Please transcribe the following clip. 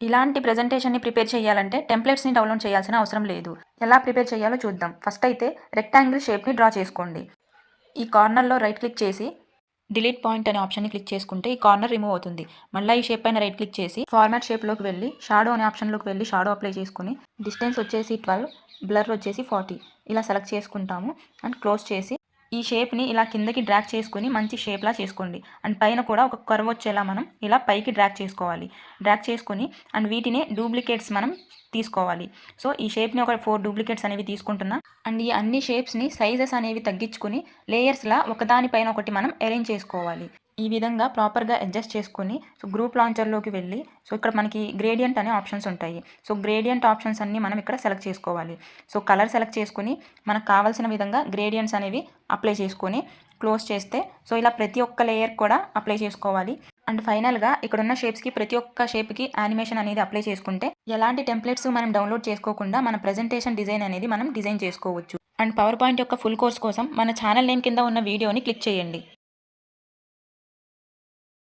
ఇలాంటి ప్రెజెంటేషన్‌ని ప్రిపేర్ చేయాలంటే టెంప్లెట్స్‌ని డౌన్‌లోడ్ చేయాల్సిన అవసరం లేదు. ఎలా ప్రిపేర్ చేయాలో చూద్దాం. ఫస్ట్ అయితే రెక్టాంగిల్ షేప్‌ని డ్రా చేసుకోండి. ఈ కార్నర్‌లో రైట్ క్లిక్ చేసి డిలీట్ పాయింట్ అనే ఆప్షన్‌ని క్లిక్ చేసుకుంటే ఈ కార్నర్ రిమూవ్ అవుతుంది. మళ్ళీ ఈ షేప్ పైన రైట్ క్లిక్ చేసి ఫార్మాట్ షేప్‌లోకి వెళ్ళి షాడో అనే ఆప్షన్‌లోకి వెళ్ళి షాడో అప్లై చేసుకొని డిస్టెన్స్ వచ్చేసి 12, బ్లర్ వచ్చేసి 40 ఇలా సెలెక్ట్ చేసుకుంటాము. అండ్ క్లోజ్ చేసి ఈ షేప్‌ని ఇలా కిందకి డ్రాగ్ చేసుకొని మంచి షేప్‌లా చేసుకోండి. అండ్ పైన కూడా ఒక కర్వ్ వచ్చేలా మనం ఇలా పైకి డ్రాగ్ చేసుకోవాలి. డ్రాగ్ చేసుకొని అండ్ వీటిని డూప్లికేట్స్ మనం తీసుకోవాలి. సో ఈ షేప్‌ని ఒక 4 డూప్లికేట్స్ అనేవి తీసుకుంటున్నా. అండ్ ఈ అన్ని షేప్స్‌ని సైజెస్ అనేవి తగ్గించుకొని లేయర్స్‌లా ఒకదానిపైన ఒకటి మనం అరేంజ్ చేసుకోవాలి. ఈ విధంగా ప్రాపర్‌గా అడ్జస్ట్ చేసుకొని గ్రూప్ లాంచర్‌లోకి వెళ్ళి ఇక్కడ మనకి గ్రేడియంట్ అనే ఆప్షన్స్ ఉంటాయి. గ్రేడియంట్ ఆప్షన్స్ అన్నీ మనం ఇక్కడ సెలెక్ట్ చేసుకోవాలి. కలర్ సెలెక్ట్ చేసుకొని మనకు కావాల్సిన విధంగా గ్రేడియంట్స్ అనేవి అప్లై చేసుకొని క్లోజ్ చేస్తే ఇలా ప్రతి ఒక్క లేయర్ కూడా అప్లై చేసుకోవాలి. అండ్ ఫైనల్‌గా ఇక్కడున్న షేప్స్‌కి ప్రతి ఒక్క షేప్‌కి యానిమేషన్ అనేది అప్లై చేసుకుంటే ఎలాంటి టెంప్లెట్స్ మనం డౌన్‌లోడ్ చేసుకోకుండా మన ప్రెజెంటేషన్ డిజైన్ అనేది మనం డిజైన్ చేసుకోవచ్చు. అండ్ పవర్ పాయింట్ యొక్క ఫుల్ కోర్స్ కోసం మన ఛానల్ నేమ్ కింద ఉన్న వీడియోని క్లిక్ చేయండి.